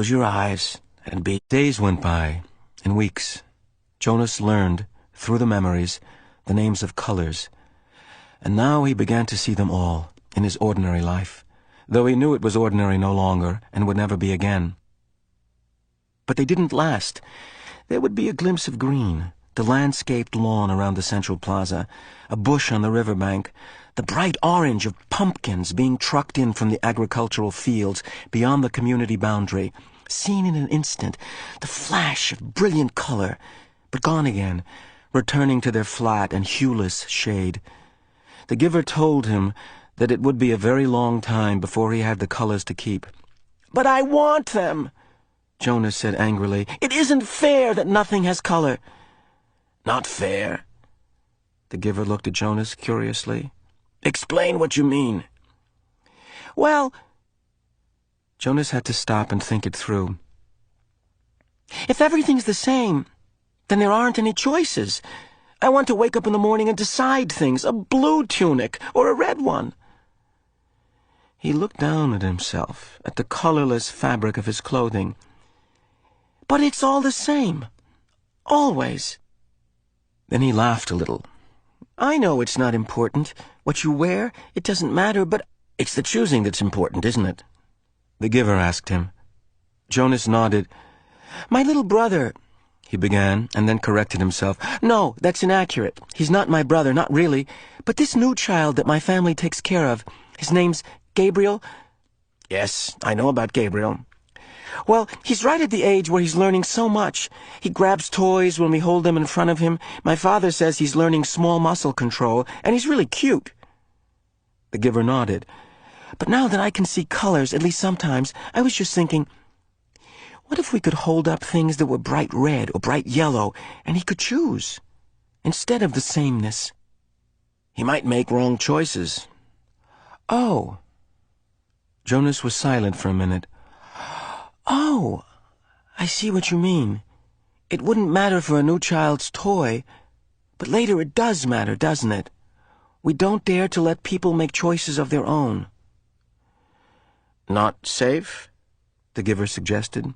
Close your eyes and be. Days went by, and weeks. Jonas learned, through the memories, the names of colors, and now he began to see them all in his ordinary life, though he knew it was ordinary no longer and would never be again. But they didn't last. There would be a glimpse of green, the landscaped lawn around the central plaza, a bush on the riverbank, the bright orange of pumpkins being trucked in from the agricultural fields beyond the community boundary, seen in an instant, the flash of brilliant color, but gone again, returning to their flat and hueless shade. The giver told him that it would be a very long time before he had the colors to keep. "But I want them," Jonas said angrily. "It isn't fair that nothing has color." "Not fair?" The giver looked at Jonas curiously. "Explain what you mean." "Well," Jonas had to stop and think it through. "If everything's the same, then there aren't any choices. I want to wake up in the morning and decide things, a blue tunic or a red one." He looked down at himself, at the colorless fabric of his clothing. "But it's all the same. Always." Then he laughed a little. "I know it's not important. What you wear, it doesn't matter, but it's the choosing that's important, isn't it?" The giver asked him. Jonas nodded. "My little brother," he began, and then corrected himself. "No, that's inaccurate. He's not my brother, not really. But this new child that my family takes care of, his name's Gabriel." "Yes, I know about Gabriel." "Well, he's right at the age where he's learning so much. He grabs toys when we hold them in front of him. My father says he's learning small muscle control, and he's really cute." The giver nodded. "But now that I can see colors, at least sometimes, I was just thinking, what if we could hold up things that were bright red or bright yellow, and he could choose, instead of the sameness?" "He might make wrong choices." "Oh." Jonas was silent for a minute. "Oh, I see what you mean. It wouldn't matter for a new child's toy, but later it does matter, doesn't it? We don't dare to let people make choices of their own." "Not safe?" the giver suggested.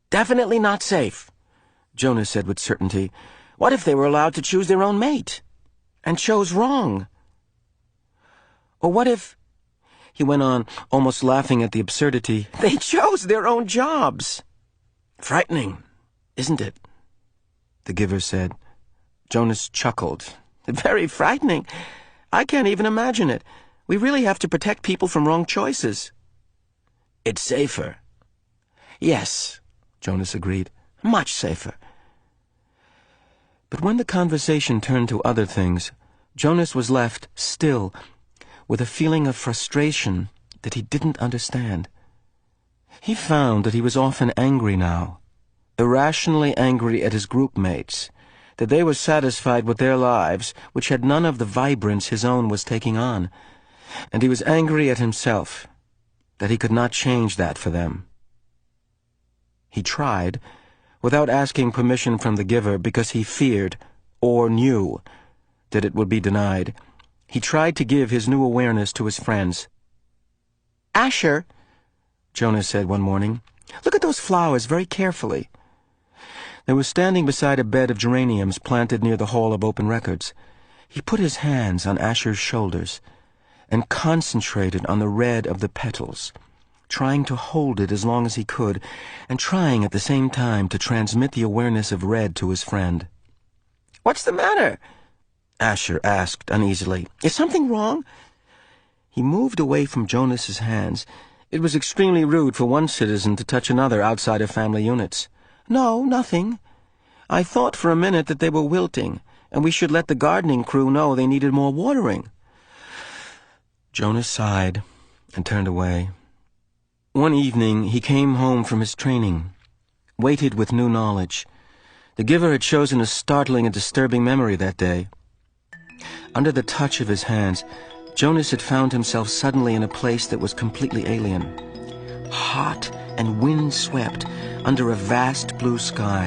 "Definitely not safe," Jonas said with certainty. "What if they were allowed to choose their own mate, and chose wrong? Or what if," he went on, almost laughing at the absurdity, "they chose their own jobs?" "Frightening, isn't it?" the giver said. Jonas chuckled. "Very frightening. I can't even imagine it. We really have to protect people from wrong choices." "It's safer." "Yes," Jonas agreed. "Much safer." But when the conversation turned to other things, Jonas was left still, with a feeling of frustration that he didn't understand. He found that he was often angry now, irrationally angry at his group mates, that they were satisfied with their lives, which had none of the vibrance his own was taking on, and he was angry at himself, that he could not change that for them. He tried, without asking permission from the giver, because he feared, or knew, that it would be denied. He tried to give his new awareness to his friends. "Asher," Jonas said one morning, "look at those flowers very carefully." They were standing beside a bed of geraniums planted near the Hall of Open Records. He put his hands on Asher's shoulders and concentrated on the red of the petals, trying to hold it as long as he could, and trying at the same time to transmit the awareness of red to his friend. "What's the matter?" Asher asked uneasily. "Is something wrong?" He moved away from Jonas's hands. It was extremely rude for one citizen to touch another outside of family units. "No, nothing. I thought for a minute that they were wilting, and we should let the gardening crew know they needed more watering." Jonas sighed and turned away. One evening he came home from his training, weighted with new knowledge. The giver had chosen a startling and disturbing memory that day. Under the touch of his hands, Jonas had found himself suddenly in a place that was completely alien, hot and wind-swept under a vast blue sky.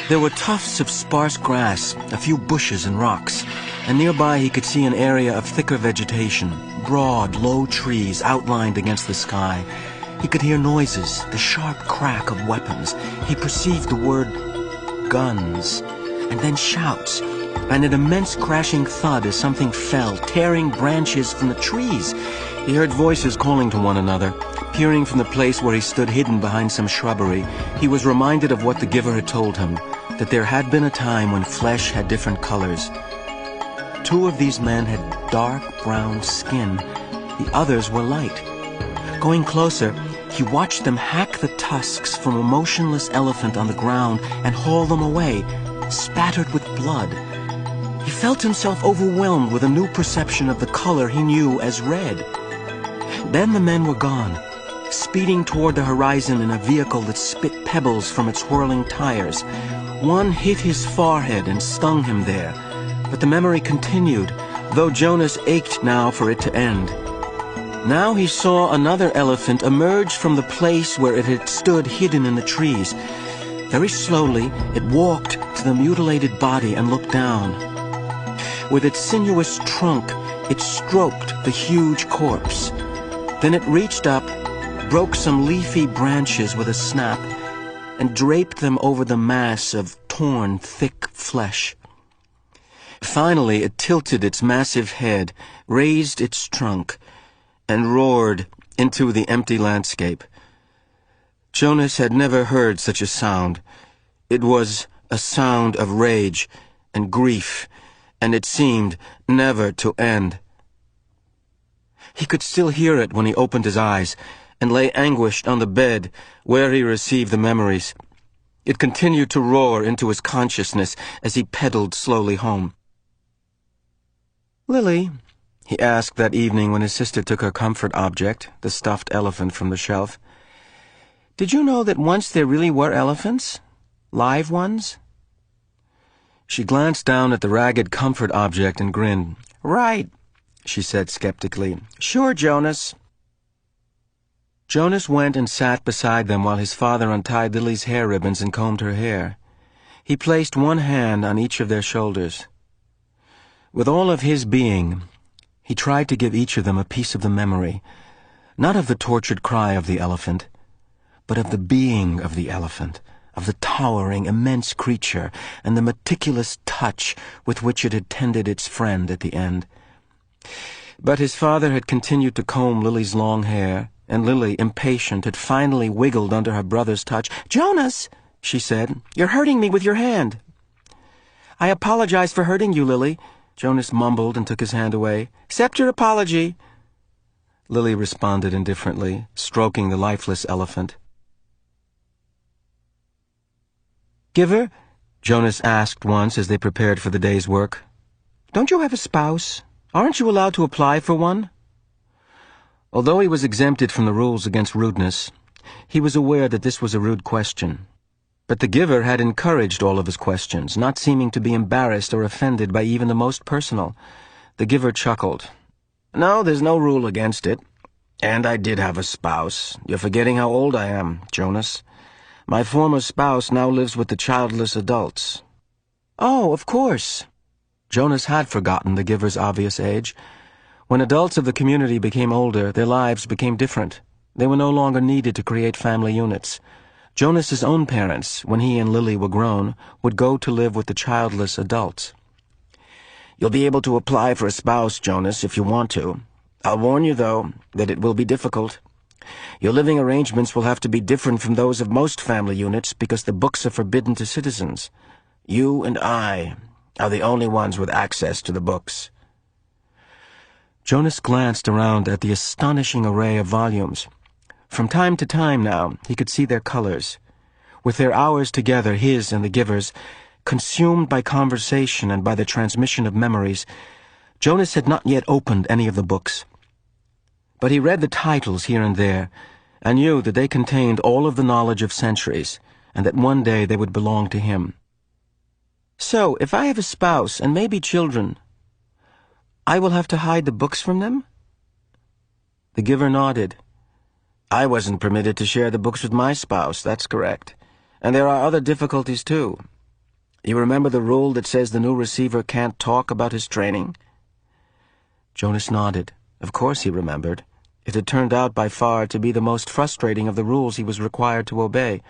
There were tufts of sparse grass, a few bushes and rocks, and nearby he could see an area of thicker vegetation, broad, low trees outlined against the sky, He could hear noises, the sharp crack of weapons. He perceived the word guns, and then shouts, and an immense crashing thud as something fell, tearing branches from the trees. He heard voices calling to one another. Peering from the place where he stood hidden behind some shrubbery, he was reminded of what the Giver had told him, that there had been a time when flesh had different colors. 2 of these men had dark brown skin. The others were light. Going closer, he watched them hack the tusks from a motionless elephant on the ground and haul them away, spattered with blood. He felt himself overwhelmed with a new perception of the color he knew as red. Then the men were gone, speeding toward the horizon in a vehicle that spit pebbles from its whirling tires. One hit his forehead and stung him there, but the memory continued, though Jonas ached now for it to end. Now he saw another elephant emerge from the place where it had stood hidden in the trees. Very slowly, it walked to the mutilated body and looked down. With its sinuous trunk, it stroked the huge corpse. Then it reached up, broke some leafy branches with a snap, and draped them over the mass of torn, thick flesh. Finally, it tilted its massive head, raised its trunk, and roared into the empty landscape. Jonas had never heard such a sound. It was a sound of rage and grief, and it seemed never to end. He could still hear it when he opened his eyes and lay anguished on the bed where he received the memories. It continued to roar into his consciousness as he pedaled slowly home. "Lily," he asked that evening when his sister took her comfort object, the stuffed elephant, from the shelf, "did you know that once there really were elephants? Live ones?" She glanced down at the ragged comfort object and grinned. "Right," she said skeptically. "Sure, Jonas." Jonas went and sat beside them while his father untied Lily's hair ribbons and combed her hair. He placed one hand on each of their shoulders. With all of his being, he tried to give each of them a piece of the memory, not of the tortured cry of the elephant, but of the being of the elephant, of the towering, immense creature, and the meticulous touch with which it had tended its friend at the end. But his father had continued to comb Lily's long hair, and Lily, impatient, had finally wiggled under her brother's touch. "Jonas," she said, "you're hurting me with your hand." "I apologize for hurting you, Lily," Jonas mumbled and took his hand away. "Accept your apology." Lily responded indifferently, stroking the lifeless elephant. "Giver," Jonas asked once as they prepared for the day's work, "don't you have a spouse? Aren't you allowed to apply for one?" Although he was exempted from the rules against rudeness, he was aware that this was a rude question. But the Giver had encouraged all of his questions, not seeming to be embarrassed or offended by even the most personal. The Giver chuckled. "No, there's no rule against it. And I did have a spouse. You're forgetting how old I am, Jonas. My former spouse now lives with the childless adults." "Oh, of course." Jonas had forgotten the Giver's obvious age. When adults of the community became older, their lives became different. They were no longer needed to create family units. Jonas's own parents, when he and Lily were grown, would go to live with the childless adults. "You'll be able to apply for a spouse, Jonas, if you want to. I'll warn you, though, that it will be difficult. Your living arrangements will have to be different from those of most family units because the books are forbidden to citizens. You and I are the only ones with access to the books." Jonas glanced around at the astonishing array of volumes. From time to time now, he could see their colors. With their hours together, his and the Giver's, consumed by conversation and by the transmission of memories, Jonas had not yet opened any of the books. But he read the titles here and there, and knew that they contained all of the knowledge of centuries, and that one day they would belong to him. "So, if I have a spouse and maybe children, I will have to hide the books from them?" The Giver nodded. "I wasn't permitted to share the books with my spouse, that's correct. And there are other difficulties, too. You remember the rule that says the new receiver can't talk about his training?" Jonas nodded. Of course he remembered. It had turned out by far to be the most frustrating of the rules he was required to obey.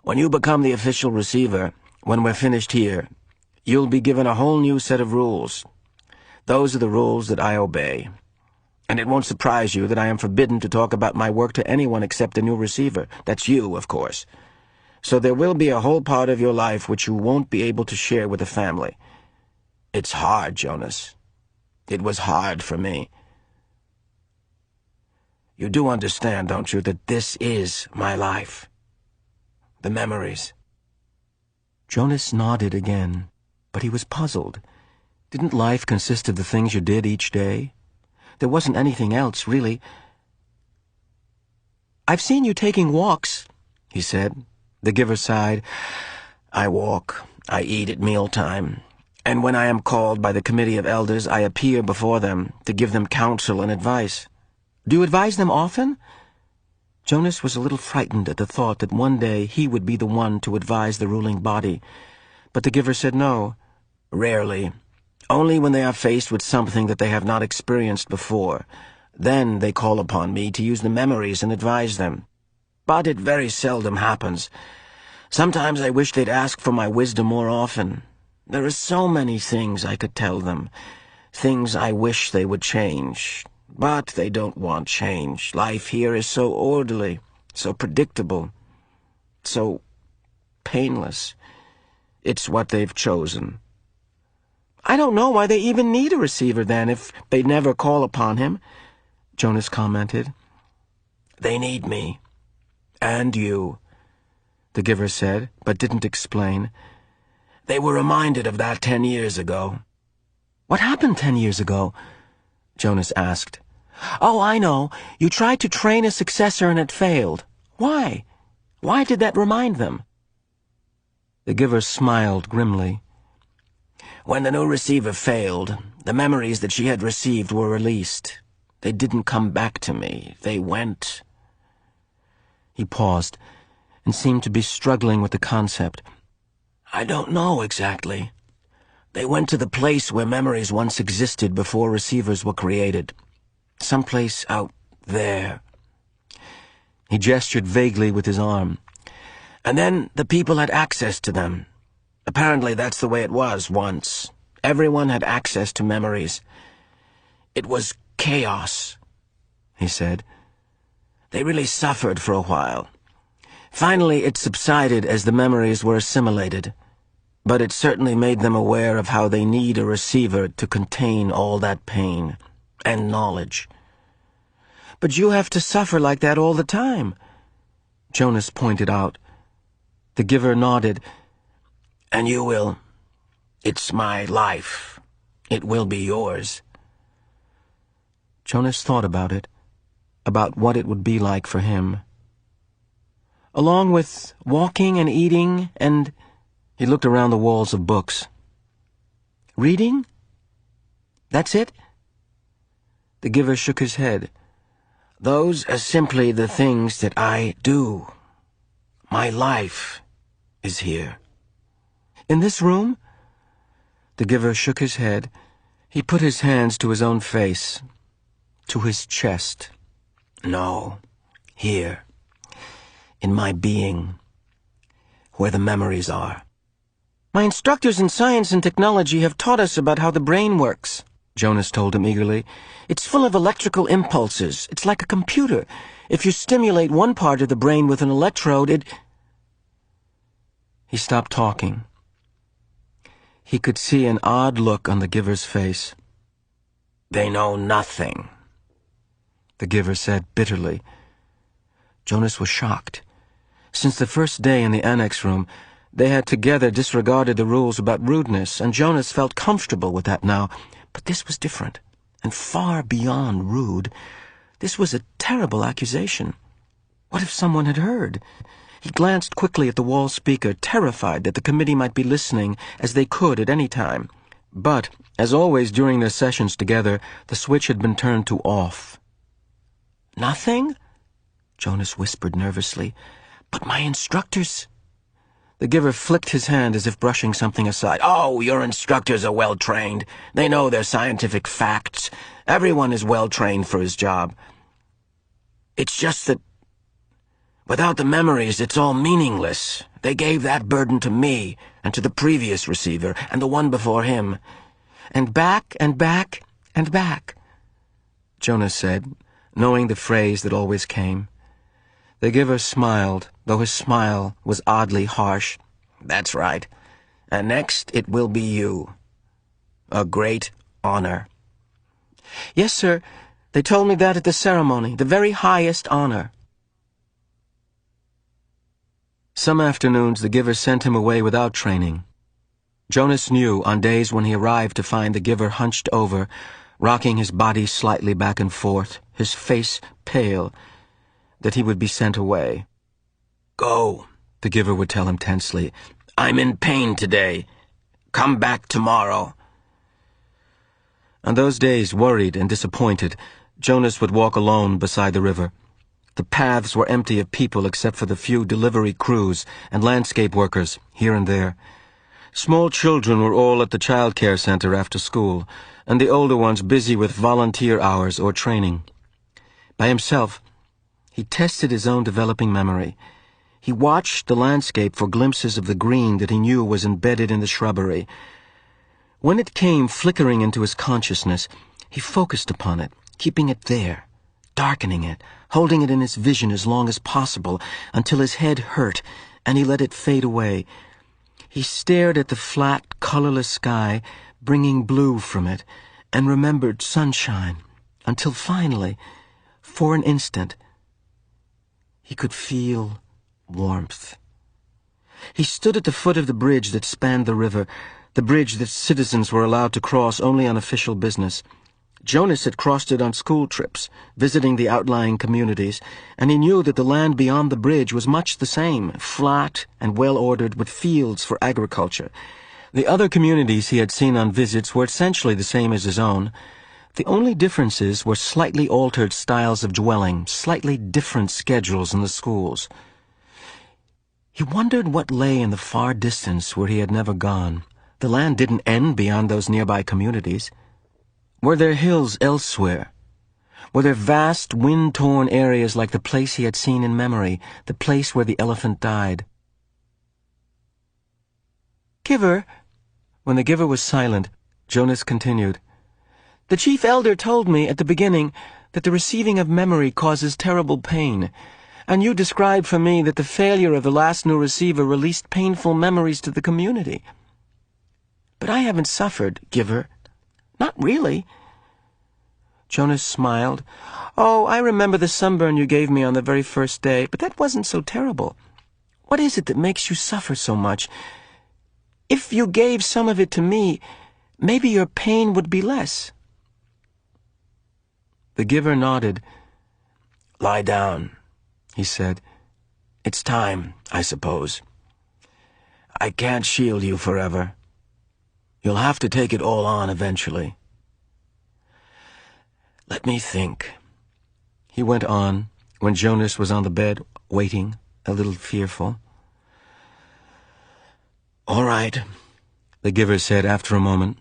"When you become the official receiver, when we're finished here, you'll be given a whole new set of rules. Those are the rules that I obey. And it won't surprise you that I am forbidden to talk about my work to anyone except the new receiver. That's you, of course. So there will be a whole part of your life which you won't be able to share with the family. It's hard, Jonas. It was hard for me. You do understand, don't you, that this is my life? The memories." Jonas nodded again, but he was puzzled. Didn't life consist of the things you did each day? There wasn't anything else, really. "I've seen you taking walks," he said. The giver sighed. "I walk. I eat at mealtime. And when I am called by the committee of elders, I appear before them to give them counsel and advice." "Do you advise them often?" Jonas was a little frightened at the thought that one day he would be the one to advise the ruling body. But the giver said no. "Rarely. Only when they are faced with something that they have not experienced before. Then they call upon me to use the memories and advise them. But it very seldom happens. Sometimes I wish they'd ask for my wisdom more often. There are so many things I could tell them. Things I wish they would change. But they don't want change. Life here is so orderly, so predictable, so painless. It's what they've chosen." "I don't know why they even need a receiver, then, if they never call upon him," Jonas commented. "They need me. And you," the giver said, but didn't explain. "They were reminded of that 10 years ago." "What happened 10 years ago?" Jonas asked. "Oh, I know. You tried to train a successor and it failed. Why? Why did that remind them?" The giver smiled grimly. "When the new receiver failed, the memories that she had received were released. They didn't come back to me. They went." He paused and seemed to be struggling with the concept. "I don't know exactly. They went to the place where memories once existed before receivers were created. Someplace out there." He gestured vaguely with his arm. "And then the people had access to them. Apparently that's the way it was once. Everyone had access to memories. It was chaos," he said. "They really suffered for a while. Finally it subsided as the memories were assimilated. But it certainly made them aware of how they need a receiver to contain all that pain and knowledge." "But you have to suffer like that all the time," Jonas pointed out. The giver nodded. "And you will. It's my life. It will be yours." Jonas thought about it, about what it would be like for him. Along with walking and eating and... He looked around the walls of books. "Reading? That's it?" The giver shook his head. "Those are simply the things that I do. My life is here." "In this room?" The giver shook his head. He put his hands to his own face, to his chest. "No, here, in my being, where the memories are." "My instructors in science and technology have taught us about how the brain works," Jonas told him eagerly. "It's full of electrical impulses. It's like a computer. If you stimulate one part of the brain with an electrode, it..." He stopped talking. He could see an odd look on the giver's face. "They know nothing," the giver said bitterly. Jonas was shocked. Since the first day in the annex room, they had together disregarded the rules about rudeness, and Jonas felt comfortable with that now. But this was different, and far beyond rude. This was a terrible accusation. What if someone had heard? He glanced quickly at the wall speaker, terrified that the committee might be listening, as they could at any time. But, as always during their sessions together, the switch had been turned to off. "Nothing?" Jonas whispered nervously. "But my instructors..." The giver flicked his hand as if brushing something aside. "Oh, your instructors are well trained. They know their scientific facts. Everyone is well trained for his job. It's just that without the memories, it's all meaningless. They gave that burden to me, and to the previous receiver, and the one before him. And back, and back, and back, Jonas said, knowing the phrase that always came. The giver smiled, though his smile was oddly harsh. That's right. And next it will be you. A great honor. Yes, sir. They told me that at the ceremony, the very highest honor. Some afternoons the giver sent him away without training. Jonas knew on days when he arrived to find the giver hunched over, rocking his body slightly back and forth, his face pale, that he would be sent away. Go, the giver would tell him tensely. I'm in pain today. Come back tomorrow. On those days, worried and disappointed, Jonas would walk alone beside the river. The paths were empty of people except for the few delivery crews and landscape workers here and there. Small children were all at the child care center after school, and the older ones busy with volunteer hours or training. By himself, he tested his own developing memory. He watched the landscape for glimpses of the green that he knew was embedded in the shrubbery. When it came flickering into his consciousness, he focused upon it, keeping it there, darkening it, holding it in his vision as long as possible, until his head hurt, and he let it fade away. He stared at the flat, colorless sky, bringing blue from it, and remembered sunshine, until finally, for an instant, he could feel warmth. He stood at the foot of the bridge that spanned the river, the bridge that citizens were allowed to cross only on official business. Jonas had crossed it on school trips, visiting the outlying communities, and he knew that the land beyond the bridge was much the same, flat and well-ordered with fields for agriculture. The other communities he had seen on visits were essentially the same as his own. The only differences were slightly altered styles of dwelling, slightly different schedules in the schools. He wondered what lay in the far distance where he had never gone. The land didn't end beyond those nearby communities. Were there hills elsewhere? Were there vast, wind-torn areas like the place he had seen in memory, the place where the elephant died? Giver, when the giver was silent, Jonas continued, the chief elder told me at the beginning that the receiving of memory causes terrible pain, and you described for me that the failure of the last new receiver released painful memories to the community. But I haven't suffered, Giver. Not really. Jonas smiled. Oh, I remember the sunburn you gave me on the very first day, but that wasn't so terrible. What is it that makes you suffer so much? If you gave some of it to me, maybe your pain would be less. The giver nodded. Lie down, he said. It's time, I suppose. I can't shield you forever. You'll have to take it all on eventually. Let me think, he went on when Jonas was on the bed, waiting, a little fearful. All right, the giver said after a moment.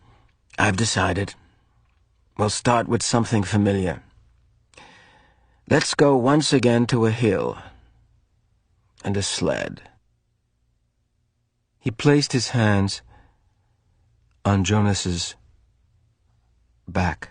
I've decided. We'll start with something familiar. Let's go once again to a hill and a sled. He placed his hands on Jonas's back.